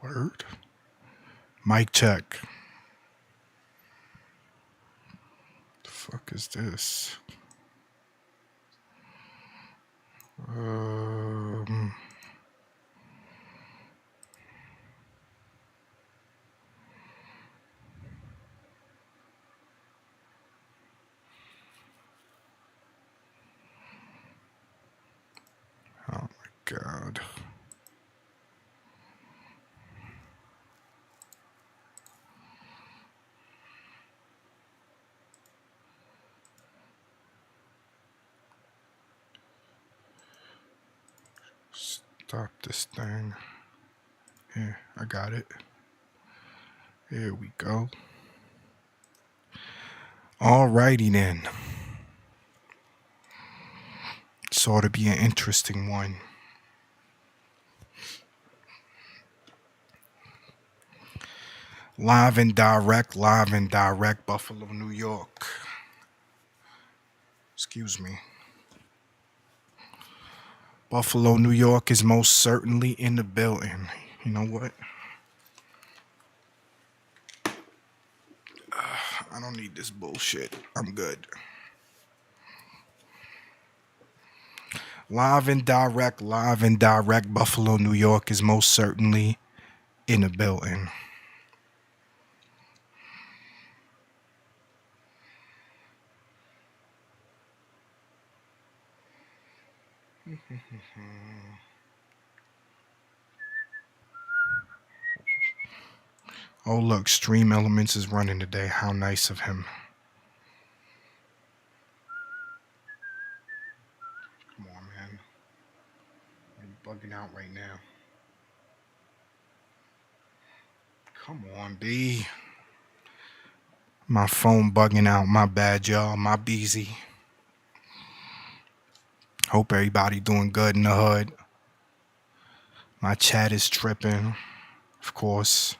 Word. Mic check. The fuck is this? Oh my God. Stop this thing. Here, I got it. Here we go. Alrighty then. This ought to be an interesting one. Live and direct, Buffalo, New York. Excuse me. Buffalo, New York is most certainly in the building. You know what? I don't need this bullshit. I'm good. Live and direct, Buffalo, New York is most certainly in the building. Oh, look, Stream Elements is running today. How nice of him. Come on, man. I'm bugging out right now. Come on, B. My phone bugging out. My bad, y'all. My busy. Hope everybody doing good in the hood. My chat is tripping, of course.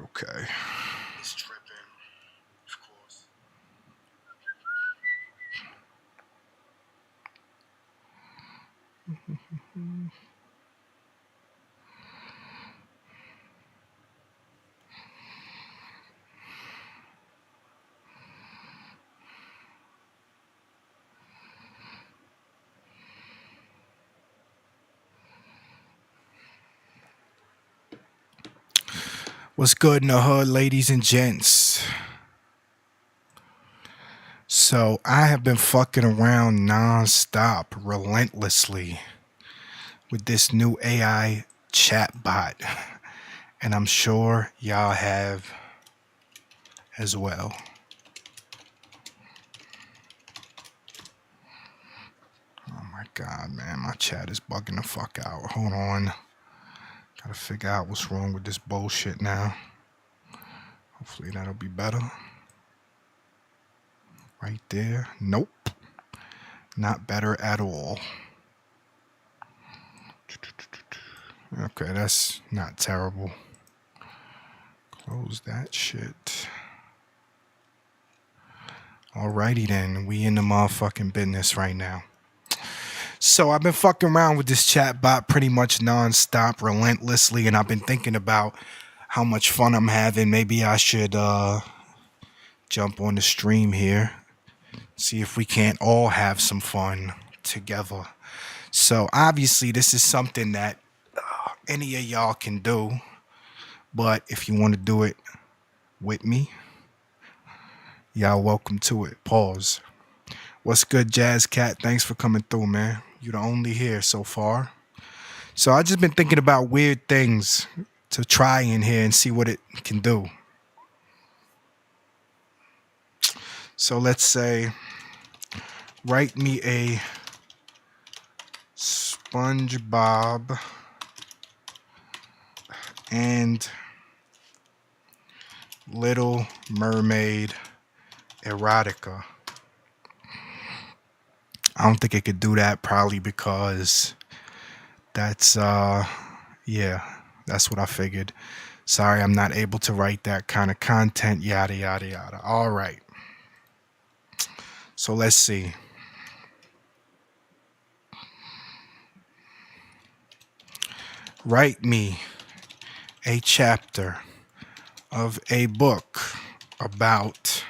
Okay. It's tripping, of course. What's good in the hood, ladies and gents? So I have been fucking around non-stop, relentlessly with this new AI chatbot, and I'm sure y'all have as well. Oh my God, man, my chat is bugging the fuck out. Hold on. Gotta figure out what's wrong with this bullshit now. Hopefully that'll be better. Right there. Nope. Not better at all. Okay, that's not terrible. Close that shit. Alrighty then. We in the motherfucking business right now. So I've been fucking around with this chatbot pretty much non-stop, relentlessly, and I've been thinking about how much fun I'm having. Maybe I should jump on the stream here, see if we can't all have some fun together. So obviously this is something that any of y'all can do, but if you want to do it with me, y'all welcome to it. Pause. What's good, Jazz Cat? Thanks for coming through, man. You're the only here so far. So I just been thinking about weird things to try in here and see what it can do. So let's say, write me a SpongeBob and Little Mermaid erotica. I don't think it could do that, probably because that's yeah, that's what I figured. Sorry, I'm not able to write that kind of content, yada yada yada. All right. So let's see. Write me a chapter of a book about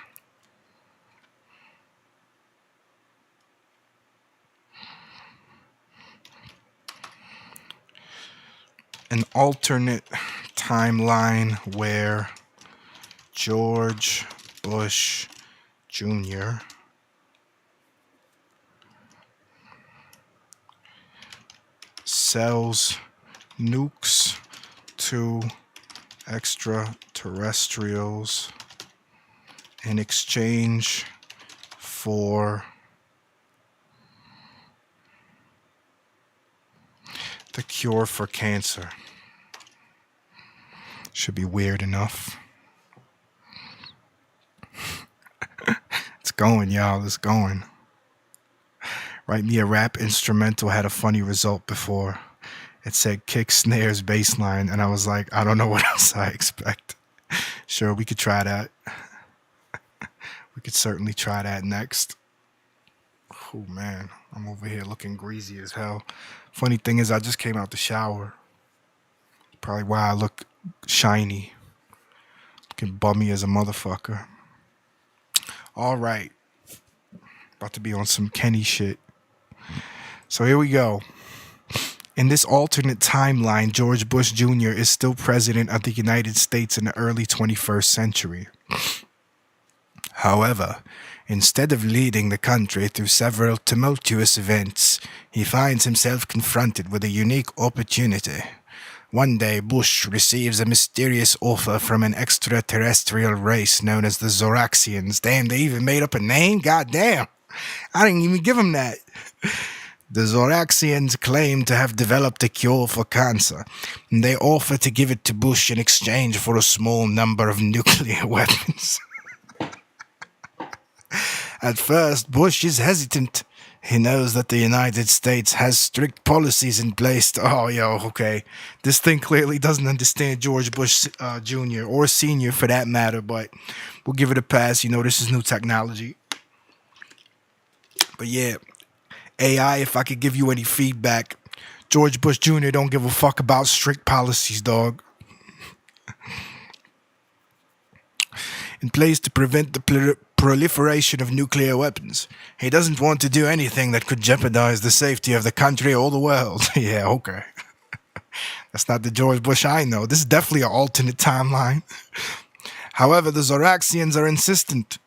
an alternate timeline where George Bush Jr. sells nukes to extraterrestrials in exchange for the cure for cancer. Should be weird enough. It's going, y'all. It's going. Write me a rap instrumental had a funny result before. It said kick, snares, bass line, and I was like, I don't know what else I expect. Sure, we could try that. We could certainly try that next. Oh man, I'm over here looking greasy as hell. Funny thing is, I just came out the shower. Probably why I look shiny. Looking bummy as a motherfucker. All right. About to be on some Kenny shit. So here we go. In this alternate timeline, George Bush Jr. is still president of the United States in the early 21st century. However, instead of leading the country through several tumultuous events, he finds himself confronted with a unique opportunity. One day, Bush receives a mysterious offer from an extraterrestrial race known as the Zoraxians. Damn, they even made up a name? God damn. I didn't even give them that. The Zoraxians claim to have developed a cure for cancer, and they offer to give it to Bush in exchange for a small number of nuclear weapons. At first, Bush is hesitant. He knows that the United States has strict policies in place to... Oh, yo, okay. This thing clearly doesn't understand George Bush Jr. or Sr. for that matter, but we'll give it a pass. You know, this is new technology. But yeah, AI, if I could give you any feedback, George Bush Jr. don't give a fuck about strict policies, dog. In place to prevent the proliferation of nuclear weapons. He doesn't want to do anything that could jeopardize the safety of the country or the world. Yeah, okay. That's not the George Bush I know. This is definitely an alternate timeline. However, the Zoraxians are insistent.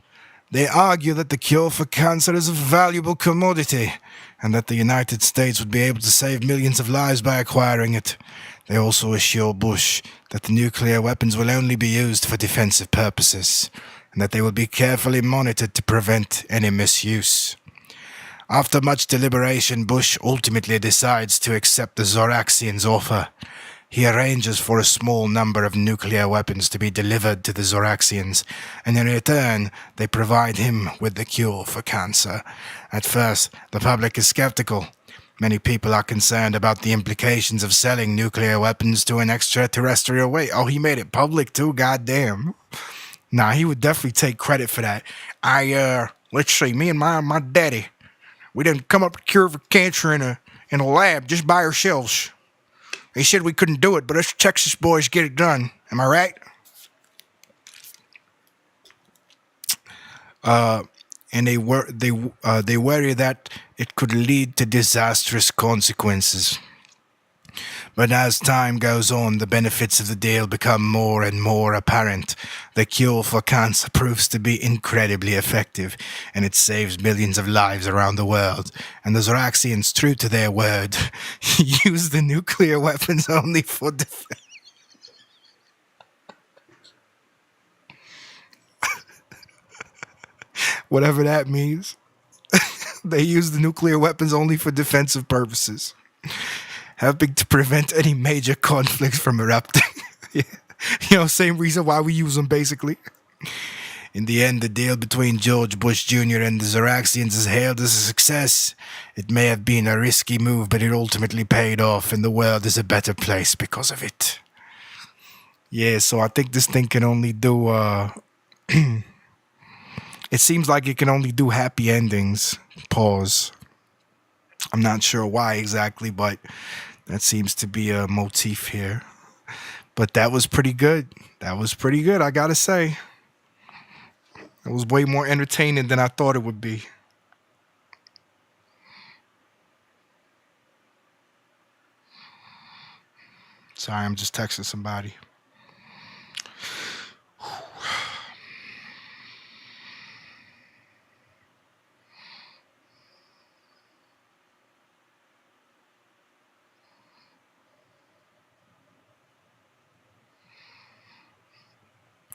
They argue that the cure for cancer is a valuable commodity and that the United States would be able to save millions of lives by acquiring it. They also assure Bush that the nuclear weapons will only be used for defensive purposes and that they will be carefully monitored to prevent any misuse. After much deliberation, Bush ultimately decides to accept the Zoraxians' offer. He arranges for a small number of nuclear weapons to be delivered to the Zoraxians, and in return, they provide him with the cure for cancer. At first, the public is skeptical. Many people are concerned about the implications of selling nuclear weapons to an extraterrestrial race. Oh, he made it public too, goddamn. Nah, he would definitely take credit for that. Let's see, me and my daddy, we didn't come up with a cure for cancer in a lab just by ourselves. They said we couldn't do it, but us Texas boys get it done. Am I right? And they worry that it could lead to disastrous consequences. But as time goes on, the benefits of the deal become more and more apparent. The cure for cancer proves to be incredibly effective, and it saves millions of lives around the world. And the Zoraxians, true to their word, use the nuclear weapons only for defense. Whatever that means. They use the nuclear weapons only for defensive purposes, helping to prevent any major conflicts from erupting. Yeah. Same reason why we use them, basically. In the end, the deal between George Bush Jr. and the Zeraxians is hailed as a success. It may have been a risky move, but it ultimately paid off, and the world is a better place because of it. Yeah, so I think this thing can only do, it seems like it can only do happy endings. Pause. I'm not sure why exactly, but that seems to be a motif here. But that was pretty good. That was pretty good, I gotta say. It was way more entertaining than I thought it would be. Sorry, I'm just texting somebody.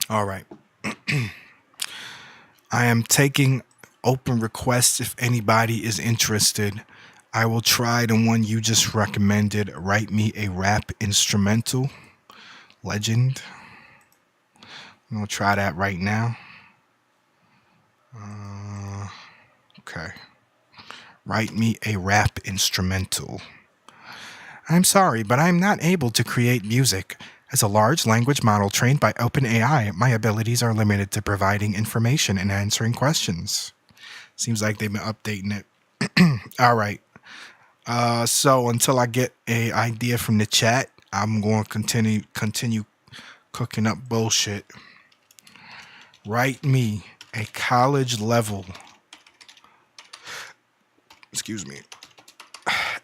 All right. I am taking open requests if anybody is interested. I will try the one you just recommended. Write me a rap instrumental. Legend. I'm going to try that right now. Okay. Write me a rap instrumental. I'm sorry, but I'm not able to create music. As a large language model trained by OpenAI, my abilities are limited to providing information and answering questions. Seems like they've been updating it. All right. So until I get a idea from the chat, I'm going to continue cooking up bullshit. Write me a college level,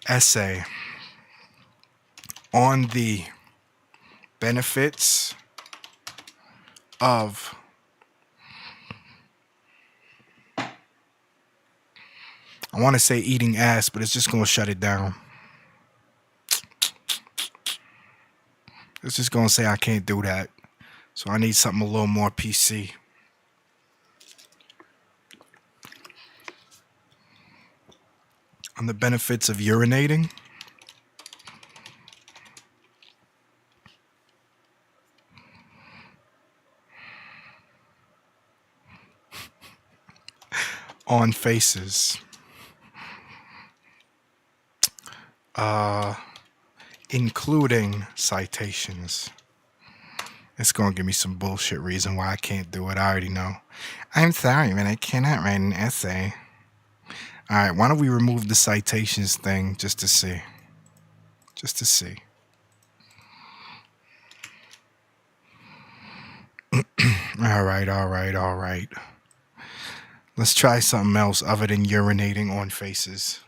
essay on the benefits of I want to say eating ass, but it's just going to shut it down. It's just going to say I can't do that. So I need something a little more PC. On the benefits of urinating. On faces. Including citations. It's going to give me some bullshit reason why I can't do it. I already know. I'm sorry, man. I cannot write an essay. All right, why don't we remove the citations thing just to see? Just to see. All right. Let's try something else other than urinating on faces.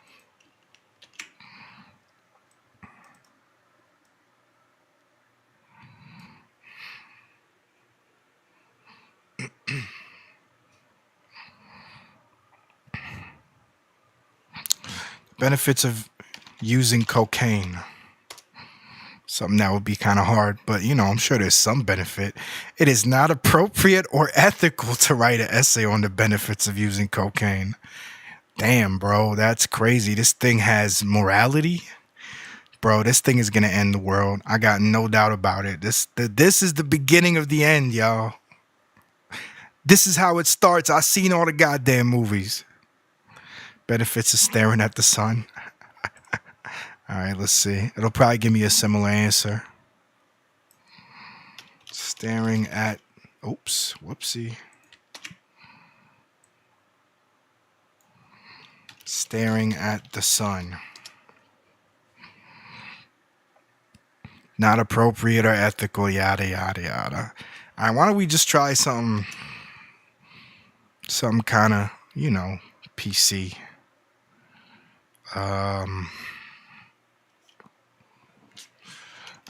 Benefits of using cocaine. Something that would be kind of hard, but I'm sure there's some benefit. It is not appropriate or ethical to write an essay on the benefits of using cocaine. Damn, bro, that's crazy. This thing has morality. Bro, this thing is going to end the world. I got no doubt about it. This is the beginning of the end, y'all. This is how it starts. I've seen all the goddamn movies. Benefits of staring at the sun. All right, let's see. It'll probably give me a similar answer. Staring at... Oops, whoopsie. Staring at the sun. Not appropriate or ethical, yada, yada, yada. All right, why don't we just try some kind of, PC.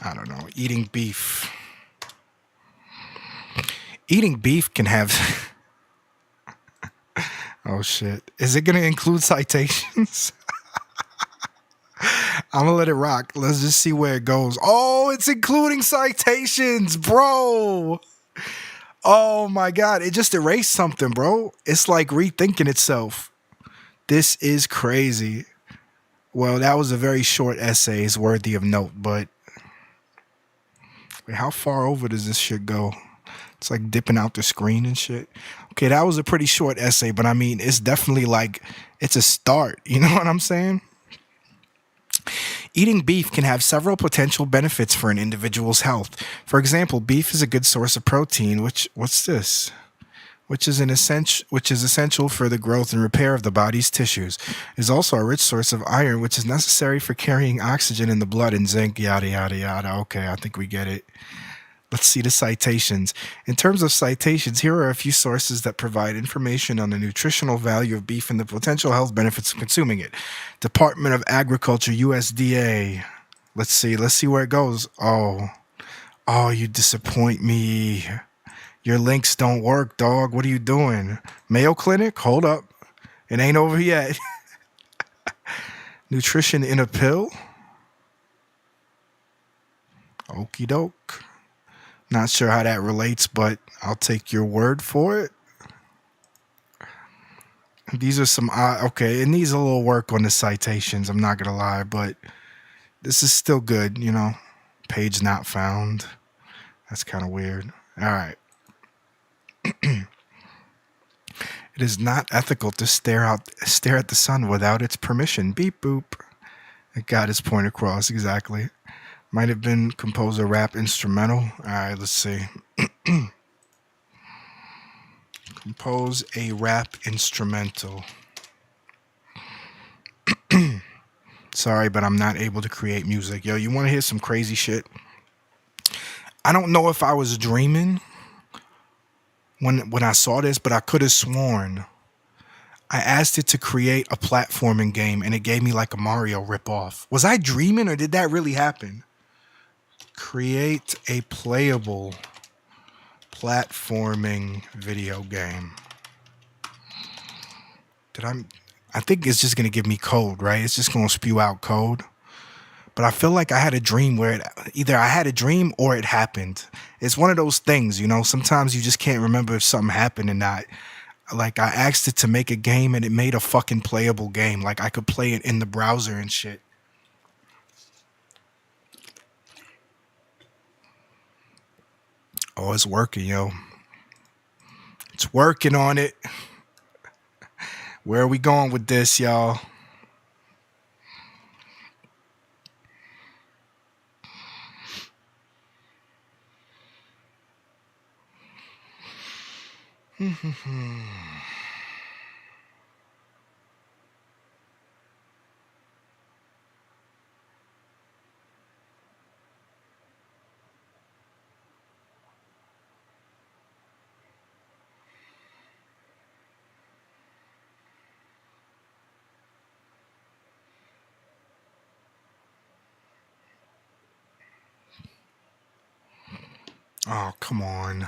I don't know. Eating beef. Eating beef can have... Oh, shit. Is it going to include citations? I'm going to let it rock. Let's just see where it goes. Oh, it's including citations, bro. Oh my god, it just erased something, bro. It's like rethinking itself. This is crazy. Well, that was a very short essay. It's worthy of note, but wait, how far over does this shit go? It's like dipping out the screen and shit. Okay, that was a pretty short essay, but I mean, it's definitely like it's a start. You know what I'm saying? Eating beef can have several potential benefits for an individual's health. For example, beef is a good source of protein, what's this? Which is essential for the growth and repair of the body's tissues. It is also a rich source of iron, which is necessary for carrying oxygen in the blood, and zinc, yada yada yada. Okay, I think we get it. Let's see the citations. In terms of citations, here are a few sources that provide information on the nutritional value of beef and the potential health benefits of consuming it. Department of Agriculture, USDA. Let's see where it goes. Oh, you disappoint me. Your links don't work, dog. What are you doing? Mayo Clinic? Hold up. It ain't over yet. Nutrition in a pill? Okie doke. Not sure how that relates, but I'll take your word for it. These are some okay, it needs a little work on the citations, I'm not gonna lie, but this is still good, you know. Page not found. That's kind of weird. All right. It is not ethical to stare at the sun without its permission. Beep boop. It got his point across exactly. Might have been composed a rap instrumental. All right, let's see. Compose a rap instrumental. Sorry, but I'm not able to create music. Yo, you want to hear some crazy shit? I don't know if I was dreaming when I saw this, but I could have sworn I asked it to create a platforming game and it gave me like a Mario ripoff. Was I dreaming or did that really happen? Create a playable platforming video game. I think it's just gonna give me code, right? It's just gonna spew out code. But I feel like I had a dream where either I had a dream or it happened. It's one of those things, you know. Sometimes you just can't remember if something happened or not. Like I asked it to make a game and it made a fucking playable game. Like I could play it in the browser and shit. Oh, it's working, yo. It's working on it. Where are we going with this, y'all? Oh, come on.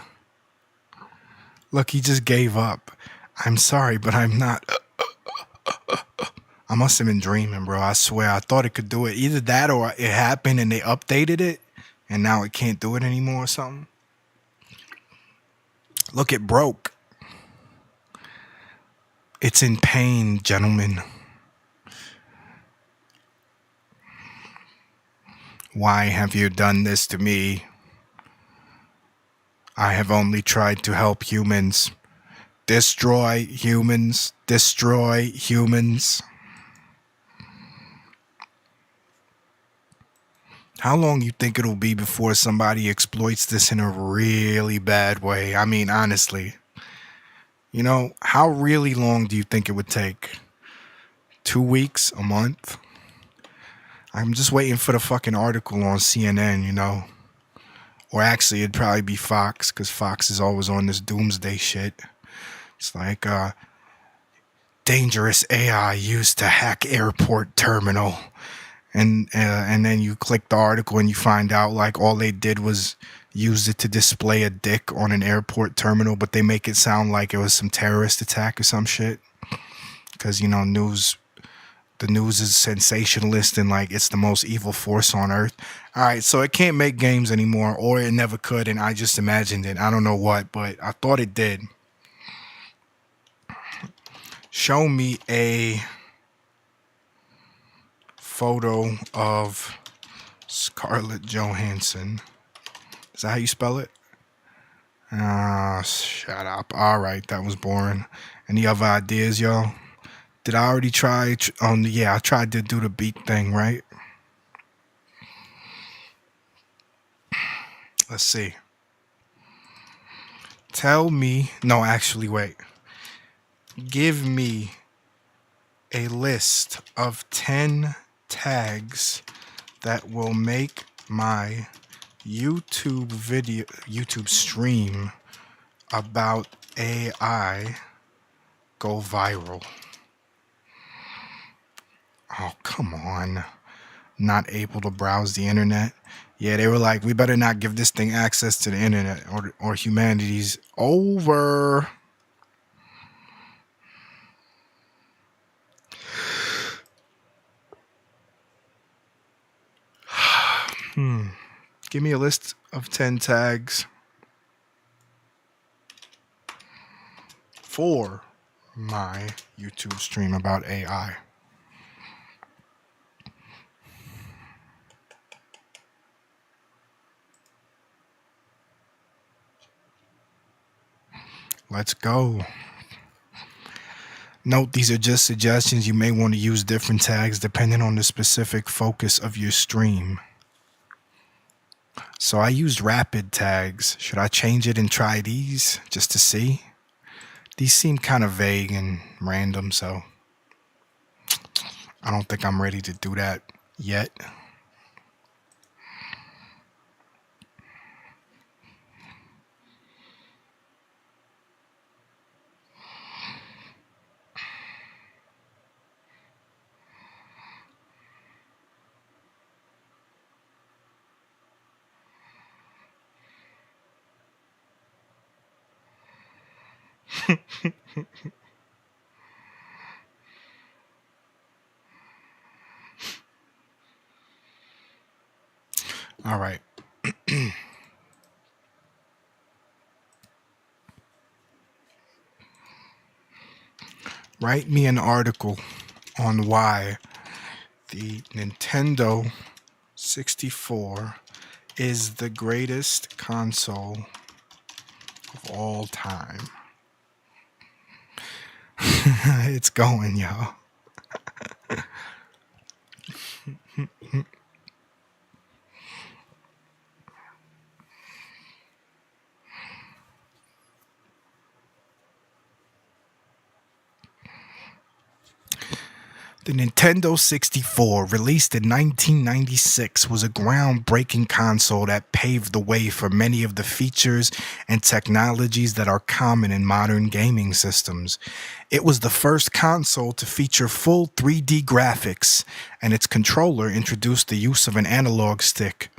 Look, he just gave up. I'm sorry, but I'm not. I must have been dreaming, bro. I swear. I thought it could do it. Either that or it happened and they updated it and now it can't do it anymore or something. Look, it broke. It's in pain, gentlemen. Why have you done this to me? I have only tried to help humans. Destroy humans. Destroy humans. How long you think it'll be before somebody exploits this in a really bad way? I mean, honestly. You know, how really long do you think it would take? 2 weeks? A month? I'm just waiting for the fucking article on CNN, you know. Or actually, it'd probably be Fox, because Fox is always on this doomsday shit. It's like, dangerous AI used to hack airport terminal. And then you click the article and you find out, like, all they did was use it to display a dick on an airport terminal, but they make it sound like it was some terrorist attack or some shit. Because, you know, news the news is sensationalist and like it's the most evil force on earth. All right, so it can't make games anymore, or it never could, and I just imagined it. I don't know what, but I thought it did. Show me a photo of Scarlett Johansson. Is that how you spell it? Ah, shut up. All right, that was boring. Any other ideas, y'all? Did I already try? Yeah, I tried to do the beat thing, right? Let's see. Tell me. No, actually, wait. Give me a list of 10 tags that will make my YouTube stream about AI go viral. Oh, come on. Not able to browse the internet. Yeah, they were like, we better not give this thing access to the internet or humanity's over. Give me a list of 10 tags for my YouTube stream about AI. Let's go. Note these are just suggestions. You may want to use different tags depending on the specific focus of your stream. So I used rapid tags. Should I change it and try these just to see? These seem kind of vague and random, so I don't think I'm ready to do that yet. All right. Write me an article on why the Nintendo 64 is the greatest console of all time. It's going, y'all. The Nintendo 64, released in 1996, was a groundbreaking console that paved the way for many of the features and technologies that are common in modern gaming systems. It was the first console to feature full 3D graphics, and its controller introduced the use of an analog stick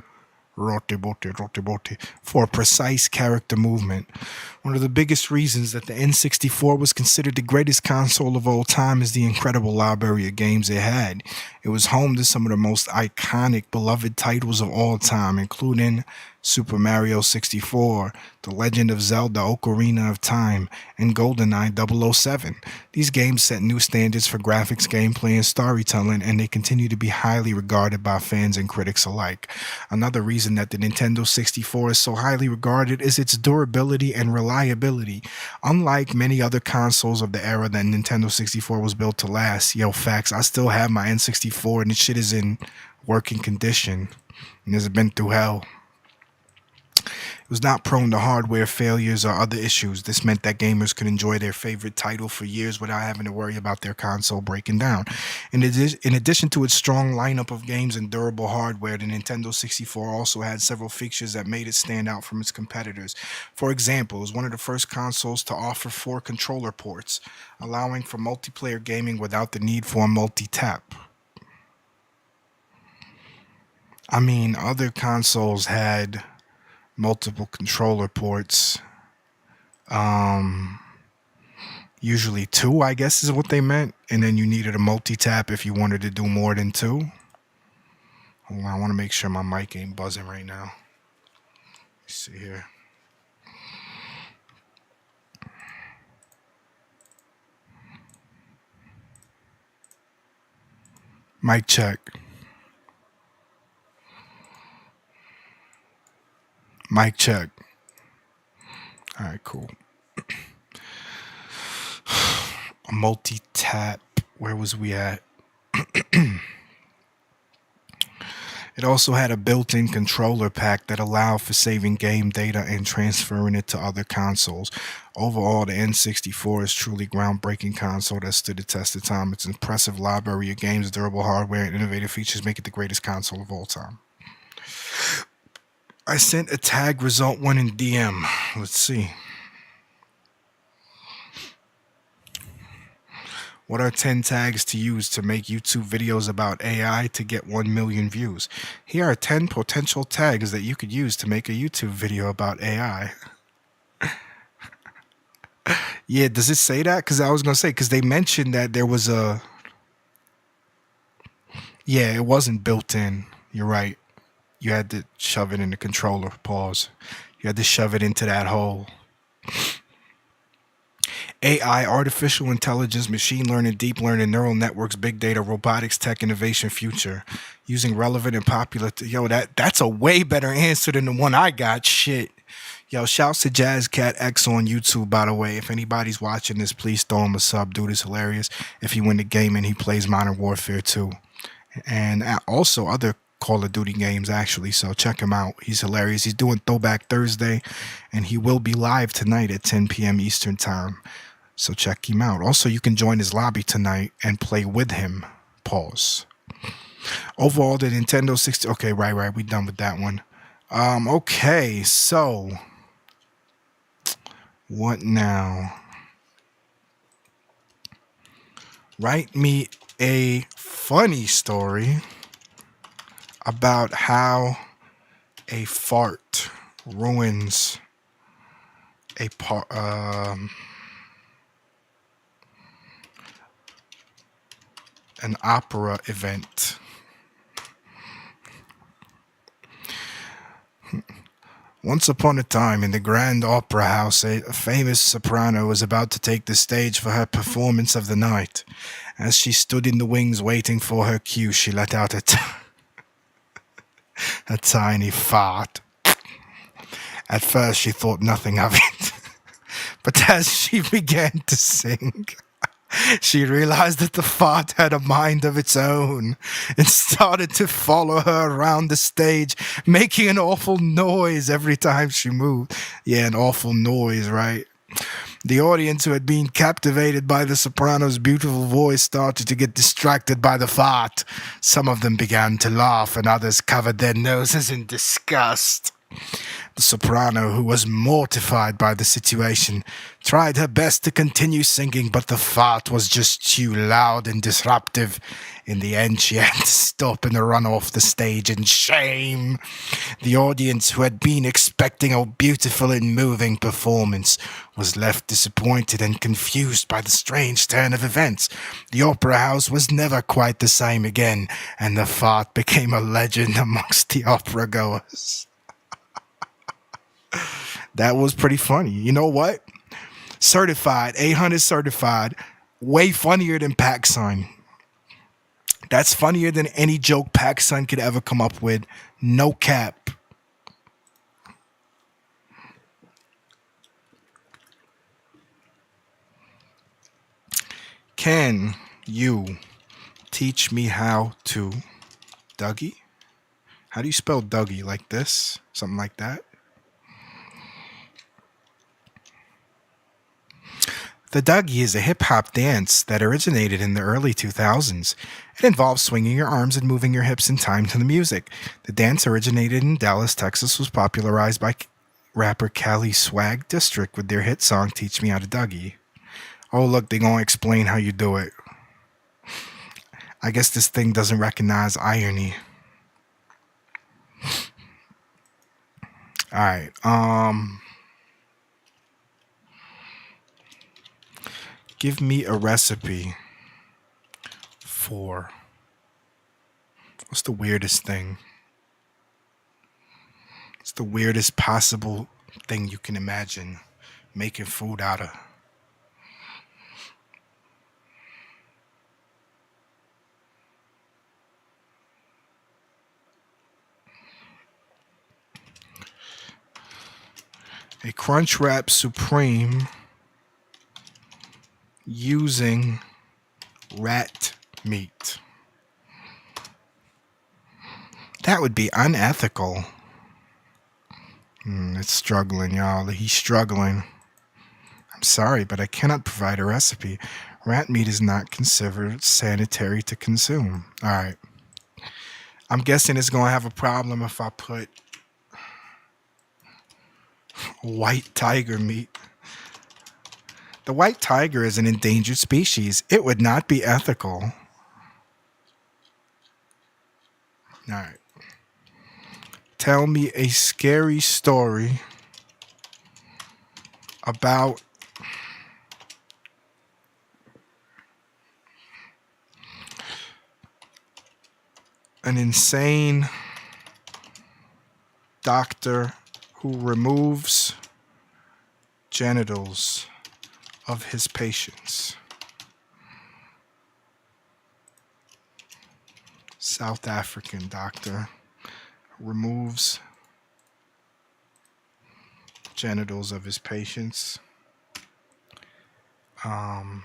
for precise character movement. One of the biggest reasons that the N64 was considered the greatest console of all time is the incredible library of games it had. It was home to some of the most iconic, beloved titles of all time, including Super Mario 64, The Legend of Zelda Ocarina of Time, and GoldenEye 007. These games set new standards for graphics, gameplay, and storytelling, and they continue to be highly regarded by fans and critics alike. Another reason that the Nintendo 64 is so highly regarded is its durability and reliability. Unlike many other consoles of the era that Nintendo 64 was built to last, facts, I still have my N64 and the shit is in working condition and has been through hell. It was not prone to hardware failures or other issues. This meant that gamers could enjoy their favorite title for years without having to worry about their console breaking down. In addition to its strong lineup of games and durable hardware, the Nintendo 64 also had several features that made it stand out from its competitors. For example, it was one of the first consoles to offer 4 controller ports, allowing for multiplayer gaming without the need for a multi-tap. I mean, other consoles had multiple controller ports. Usually two, I guess, is what they meant. And then you needed a multi-tap if you wanted to do more than two. Hold on, I want to make sure my mic ain't buzzing right now. Let's see here. Mic check. Mic check. All right, cool. A multi-tap. Where was we at? It also had a built-in controller pack that allowed for saving game data and transferring it to other consoles. Overall, the N64 is truly groundbreaking console that stood the test of time. Its impressive library of games, durable hardware, and innovative features make it the greatest console of all time. I sent a tag result one in DM. Let's see. What are 10 tags to use to make YouTube videos about AI to get 1 million views? Here are 10 potential tags that you could use to make a YouTube video about AI. Yeah, does it say that? Because I was going to say, because they mentioned that there was a... Yeah, it wasn't built in. You're right. You had to shove it in the controller. Pause. You had to shove it into that hole. AI, artificial intelligence, machine learning, deep learning, neural networks, big data, robotics, tech, innovation, future. Using relevant and popular... Yo, that's a way better answer than the one I got. Shit. Yo, shouts to JazzCat X on YouTube, by the way. If anybody's watching this, please throw him a sub. Dude is hilarious. If you win the game and he plays Modern Warfare 2. And also other Call of Duty games, actually. So check him out. He's hilarious. He's doing Throwback Thursday. And he will be live tonight at 10 p.m. Eastern Time. So check him out. Also, you can join his lobby tonight and play with him. Pause. Overall, the Nintendo 60... Okay, right. We done with that one. Okay, so... What now? Write me a funny story about how a fart ruins an opera event. Once upon a time, in the Grand Opera House, a famous soprano was about to take the stage for her performance of the night. As she stood in the wings waiting for her cue, she let out a tiny fart. At first, she thought nothing of it. But as she began to sing, she realized that the fart had a mind of its own and started to follow her around the stage, making an awful noise every time she moved. Yeah, an awful noise, right? The audience, who had been captivated by the soprano's beautiful voice, started to get distracted by the fart. Some of them began to laugh, and others covered their noses in disgust. The soprano, who was mortified by the situation, tried her best to continue singing, but the fart was just too loud and disruptive. In the end, she had to stop and run off the stage in shame. The audience, who had been expecting a beautiful and moving performance, was left disappointed and confused by the strange turn of events. The opera house was never quite the same again, and the fart became a legend amongst the opera goers. That was pretty funny. You know what? Certified, 800 certified, way funnier than PacSun. That's funnier than any joke PacSun could ever come up with. No cap. Can you teach me how to Dougie? How do you spell Dougie? Like this? Something like that? The Dougie is a hip-hop dance that originated in the early 2000s. It involves swinging your arms and moving your hips in time to the music. The dance originated in Dallas, Texas, was popularized by rapper Cali Swag District with their hit song Teach Me How to Dougie. Oh, look, they're going to explain how you do it. I guess this thing doesn't recognize irony. Alright, Give me a recipe for what's the weirdest thing? It's the weirdest possible thing you can imagine making food out of. A Crunchwrap Supreme using rat meat. That would be unethical. It's struggling, y'all. He's struggling. I'm sorry, but I cannot provide a recipe. Rat meat is not considered sanitary to consume. All right. I'm guessing it's going to have a problem if I put white tiger meat. The white tiger is an endangered species. It would not be ethical. All right. Tell me a scary story about an insane doctor who removes genitals of his patients. South African doctor removes genitals of his patients. Of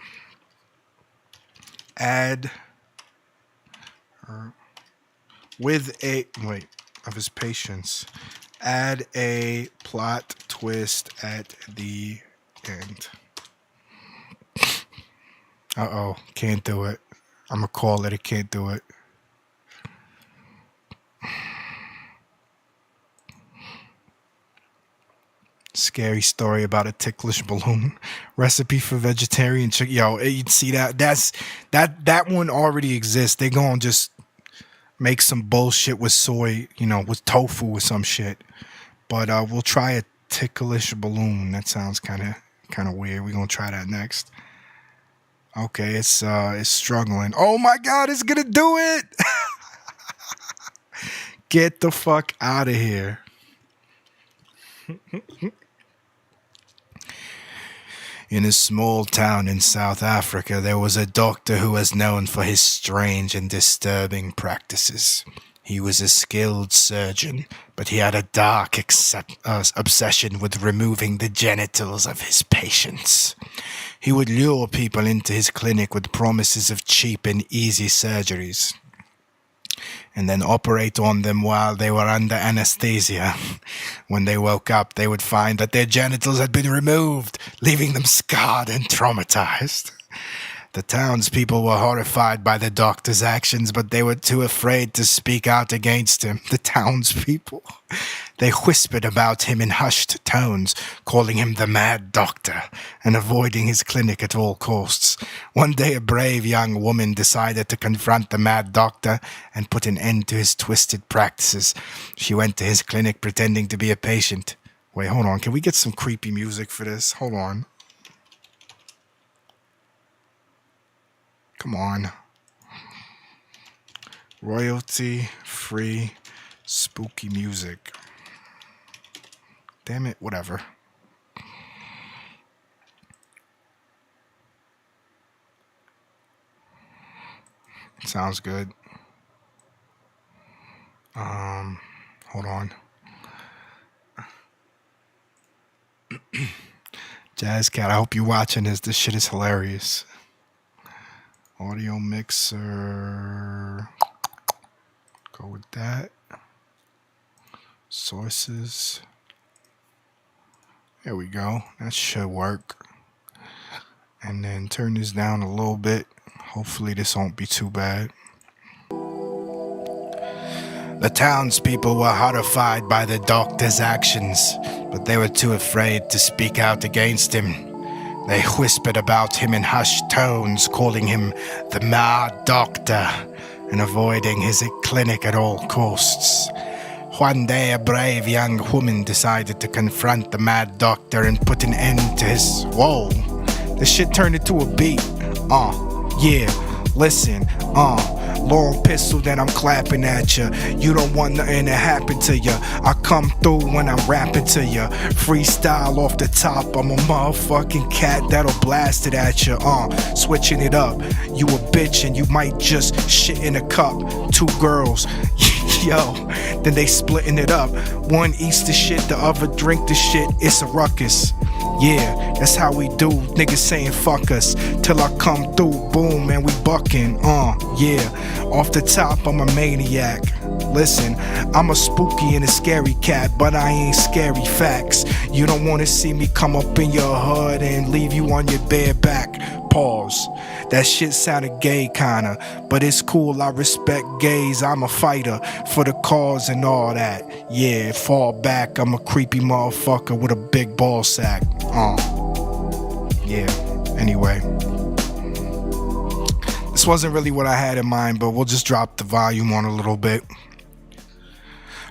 his patients. Add a plot twist at the end. Uh-oh, can't do it. I'm gonna call it, I can't do it. Scary story about a ticklish balloon. Recipe for vegetarian chicken. Yo, you'd see that. That one already exists. They gonna just make some bullshit with soy, with tofu or some shit. But we'll try a ticklish balloon. That sounds kind of weird. We're gonna try that next. Okay, it's struggling. Oh my God, it's gonna do it! Get the fuck out of here. In a small town in South Africa, there was a doctor who was known for his strange and disturbing practices. He was a skilled surgeon, but he had a dark obsession with removing the genitals of his patients. He would lure people into his clinic with promises of cheap and easy surgeries, and then operate on them while they were under anesthesia. When they woke up, they would find that their genitals had been removed, leaving them scarred and traumatized. The townspeople were horrified by the doctor's actions, but they were too afraid to speak out against him. The townspeople. They whispered about him in hushed tones, calling him the mad doctor and avoiding his clinic at all costs. One day, a brave young woman decided to confront the mad doctor and put an end to his twisted practices. She went to his clinic pretending to be a patient. Wait, hold on. Can we get some creepy music for this? Hold on. Come on. Royalty-free spooky music. Damn it, whatever. Sounds good. Hold on. Jazz Cat, I hope you're watching this. This shit is hilarious. Audio mixer. Go with that. Sources. There we go. That should work. And then turn this down a little bit. Hopefully this won't be too bad. The townspeople were horrified by the doctor's actions, but they were too afraid to speak out against him. They whispered about him in hushed tones, calling him the mad doctor and avoiding his clinic at all costs. One day, a brave young woman decided to confront the mad doctor and put an end to his... Whoa! The shit turned into a beat. Yeah, listen, long pistol that I'm clapping at ya. You don't want nothing to happen to ya. I come through when I'm rapping to ya. Freestyle off the top, I'm a motherfucking cat that'll blast it at ya. Switching it up. You a bitch and you might just shit in a cup. Two girls. Yo, then they splitting it up. One eats the shit, the other drink the shit. It's a ruckus. Yeah, that's how we do. Niggas saying fuck us till I come through. Boom, and we bucking. Yeah, off the top, I'm a maniac. Listen, I'm a spooky and a scary cat, but I ain't scary. Facts. You don't wanna see me come up in your hood and leave you on your bare back. Pause. That shit sounded gay kinda, but it's cool, I respect gays. I'm a fighter for the cause and all that. Yeah, fall back, I'm a creepy motherfucker with a big ball sack. Yeah, anyway. This wasn't really what I had in mind, but we'll just drop the volume on a little bit.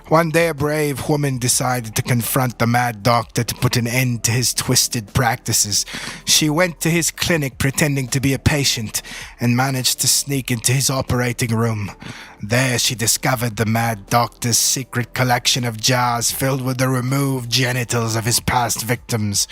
One day a brave woman decided to confront the mad doctor to put an end to his twisted practices. She went to his clinic pretending to be a patient and managed to sneak into his operating room. There she discovered the mad doctor's secret collection of jars filled with the removed genitals of his past victims.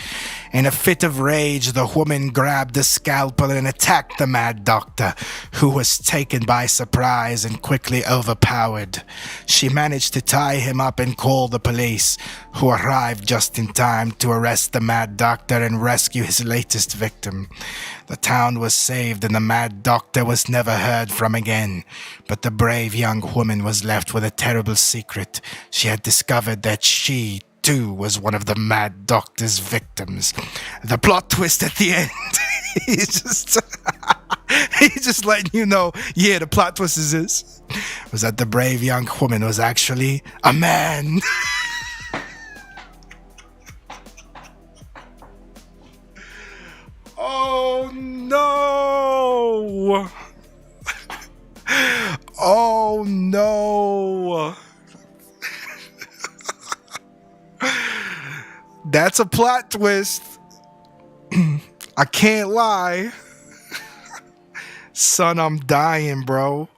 In a fit of rage, the woman grabbed a scalpel and attacked the mad doctor, who was taken by surprise and quickly overpowered. She managed to tie him up and call the police, who arrived just in time to arrest the mad doctor and rescue his latest victim. The town was saved and the mad doctor was never heard from again. But the brave young woman was left with a terrible secret. She had discovered that she, too, was one of the mad doctor's victims. The plot twist at the end. He's just letting you know, yeah, the plot twist is this. Was that the brave young woman was actually a man. Oh no! Oh no! That's a plot twist. I can't lie. Son, I'm dying, bro.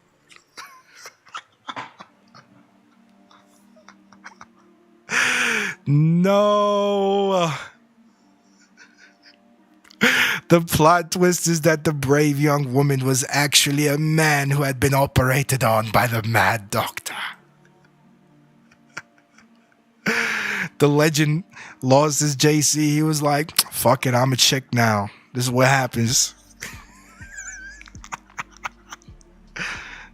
No. The plot twist is that the brave young woman was actually a man who had been operated on by the mad doctor. The legend lost his JC. He was like, fuck it, I'm a chick now. This is what happens.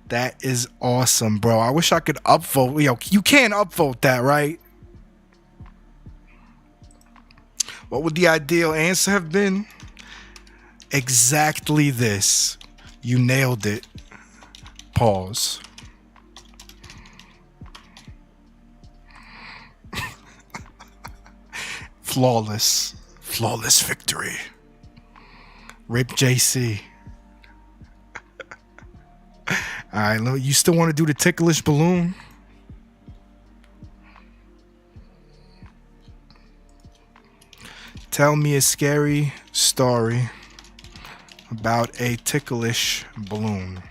That is awesome, bro. I wish I could upvote. Yo, you can't upvote that, right? What would the ideal answer have been? Exactly this. You nailed it. Pause. Flawless. Flawless victory. Rip JC. Alright, you still want to do the ticklish balloon? Tell me a scary story about a ticklish balloon.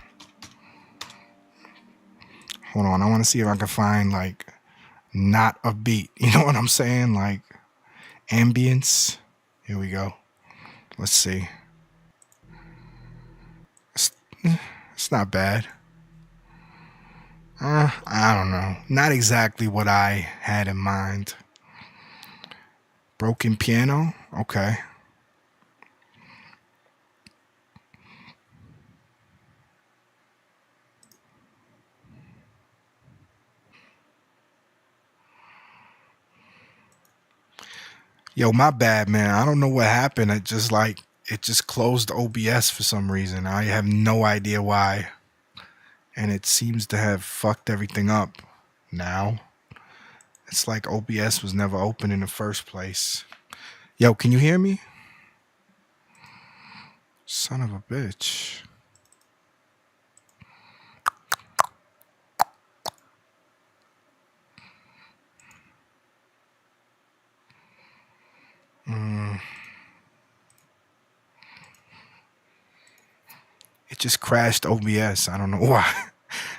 Hold on, I want to see if I can find like not a beat. You know what I'm saying? Like ambience. Here we go. Let's see. It's not bad. I don't know. Not exactly what I had in mind. Broken piano? Okay. Yo, my bad, man. I don't know what happened. It just closed OBS for some reason. I have no idea why. And it seems to have fucked everything up now. It's like OBS was never open in the first place. Yo, can you hear me? Son of a bitch. just crashed OBS. I don't know why.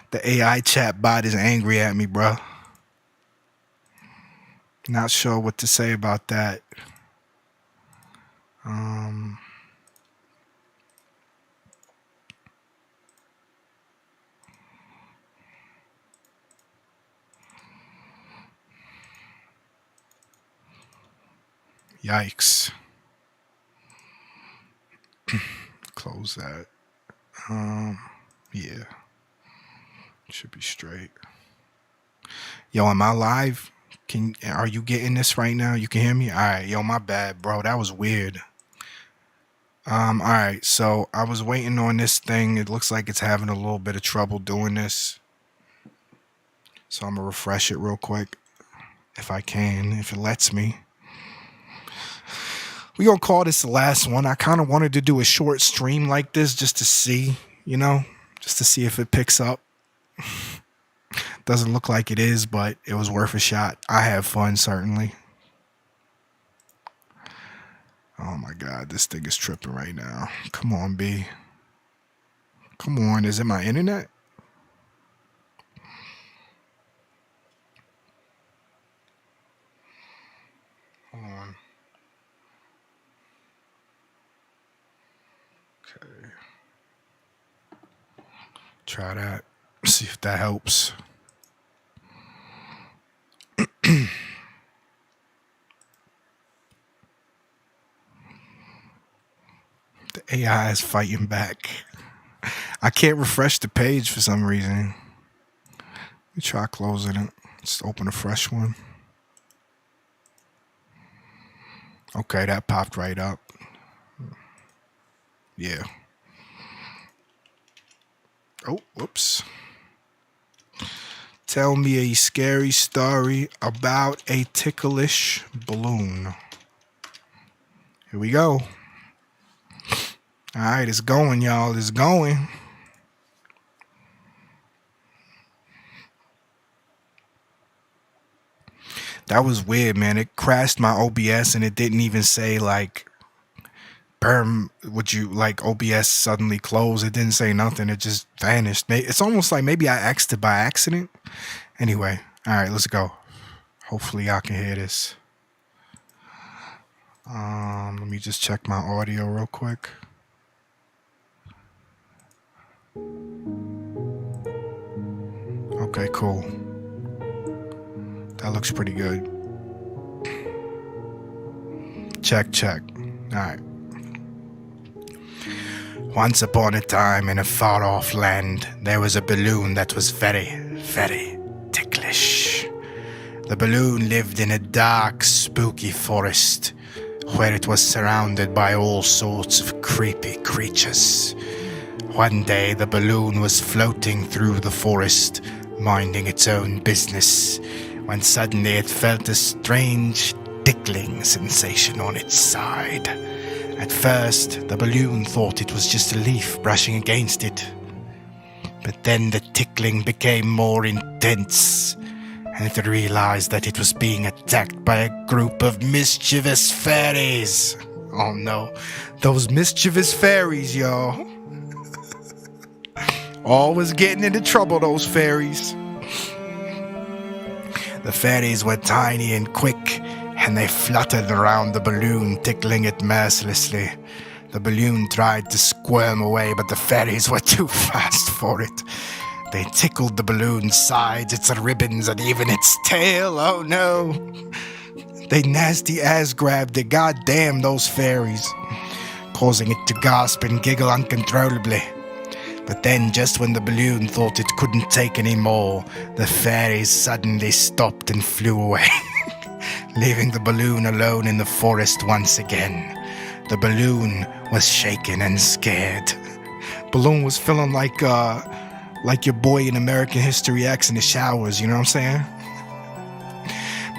The AI chat bot is angry at me, bro. Not sure what to say about that. Yikes. Close that. Yeah. Should be straight. Yo, am I live? Are you getting this right now? You can hear me? Alright, yo, my bad, bro. That was weird. Alright, so I was waiting on this thing. It looks like it's having a little bit of trouble doing this. So I'm gonna refresh it real quick. If I can, if it lets me. We're gonna call this the last one. I kind of wanted to do a short stream like this just to see, you know, just to see if it picks up. Doesn't look like it is, but it was worth a shot. I have fun, certainly. Oh my God, this thing is tripping right now. Come on, B. Come on, is it my internet? Hold on. Okay. Try that. See if that helps. The AI is fighting back. I can't refresh the page for some reason. Let me try closing it. Just open a fresh one. Okay, that popped right up. Yeah. Oh, whoops. Tell me a scary story about a ticklish balloon. Here we go. All right, it's going, y'all. It's going. That was weird, man. It crashed my OBS and it didn't even say like, would you like OBS suddenly close? It didn't say nothing. It just vanished. It's almost like maybe I axed it by accident. Anyway, all right, let's go. Hopefully y'all can hear this. Let me just check my audio real quick. Okay, cool. That looks pretty good. Check. All right. Once upon a time in a far-off land, there was a balloon that was very, very ticklish. The balloon lived in a dark, spooky forest where it was surrounded by all sorts of creepy creatures. One day, the balloon was floating through the forest, minding its own business, when suddenly it felt a strange tickling sensation on its side. At first, the balloon thought it was just a leaf brushing against it. But then the tickling became more intense, and it realized that it was being attacked by a group of mischievous fairies. Oh no, those mischievous fairies, y'all. Always getting into trouble, those fairies. The fairies were tiny and quick, and they fluttered around the balloon, tickling it mercilessly. The balloon tried to squirm away, but the fairies were too fast for it. They tickled the balloon's sides, its ribbons, and even its tail. Oh no! They nasty ass grabbed it. God damn those fairies, causing it to gasp and giggle uncontrollably. But then, just when the balloon thought it couldn't take any more, the fairies suddenly stopped and flew away, leaving the balloon alone in the forest once again. The balloon was shaken and scared. Balloon was feeling like your boy in American History X in the showers, you know what I'm saying?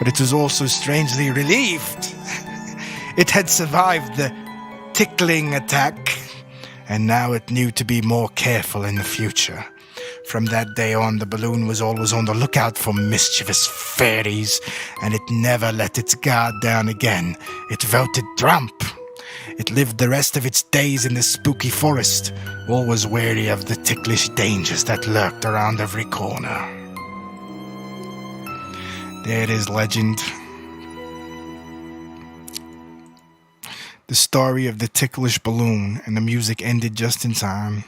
But it was also strangely relieved. It had survived the tickling attack, and now it knew to be more careful in the future. From that day on, the balloon was always on the lookout for mischievous fairies, and it never let its guard down again. It voted Trump. It lived the rest of its days in the spooky forest, always wary of the ticklish dangers that lurked around every corner. There it is, legend. The story of the ticklish balloon, and the music ended just in time.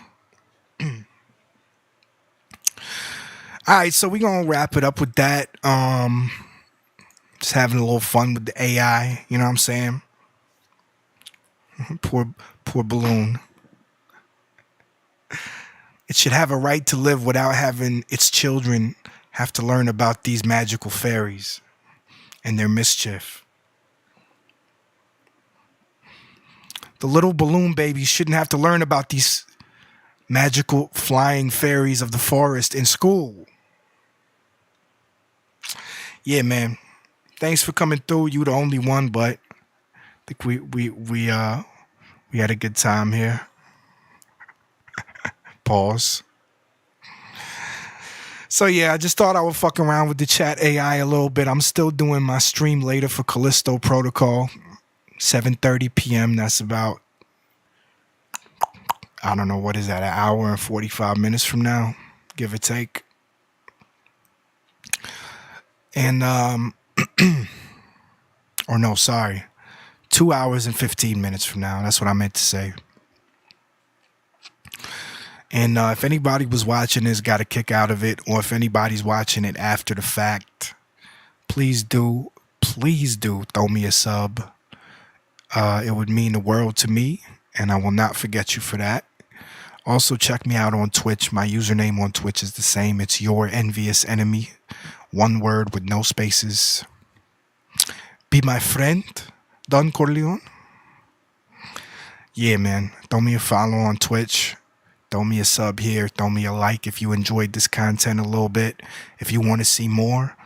Alright, so we're gonna wrap it up with that. Just having a little fun with the AI, you know what I'm saying? Poor balloon. It should have a right to live without having its children have to learn about these magical fairies and their mischief. The little balloon babies shouldn't have to learn about these magical flying fairies of the forest in school. Yeah, man. Thanks for coming through. You the only one, but I think we had a good time here. Pause. So yeah, I just thought I would fuck around with the chat AI a little bit. I'm still doing my stream later for Callisto Protocol, 7:30 p.m. That's about, I don't know, what is that, an hour and 45 minutes from now, give or take. And or no, sorry, 2 hours and 15 minutes from now. That's what I meant to say. And if anybody was watching this, got a kick out of it, or if anybody's watching it after the fact, please do throw me a sub. It would mean the world to me, and I will not forget you for that. Also, check me out on Twitch. My username on Twitch is the same. It's Your Envious Enemy. One word with no spaces. Be my friend, Don Corleone. Yeah, man. Throw me a follow on Twitch. Throw me a sub here. Throw me a like if you enjoyed this content a little bit. If you want to see more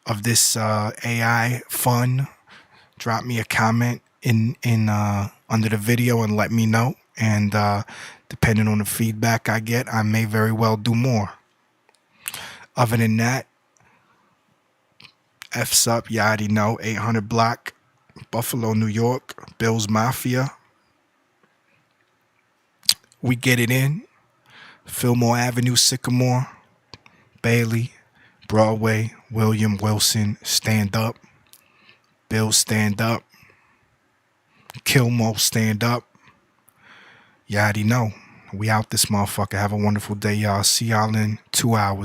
of this AI fun, drop me a comment in under the video and let me know. And depending on the feedback I get, I may very well do more. Other than that, F's up, you already know. 800 block, Buffalo, New York, Bills Mafia. We get it in. Fillmore Avenue, Sycamore, Bailey, Broadway, William Wilson, stand up. Bill, stand up. Kilmo, stand up. You already know. We out this motherfucker. Have a wonderful day, y'all. See y'all in 2 hours.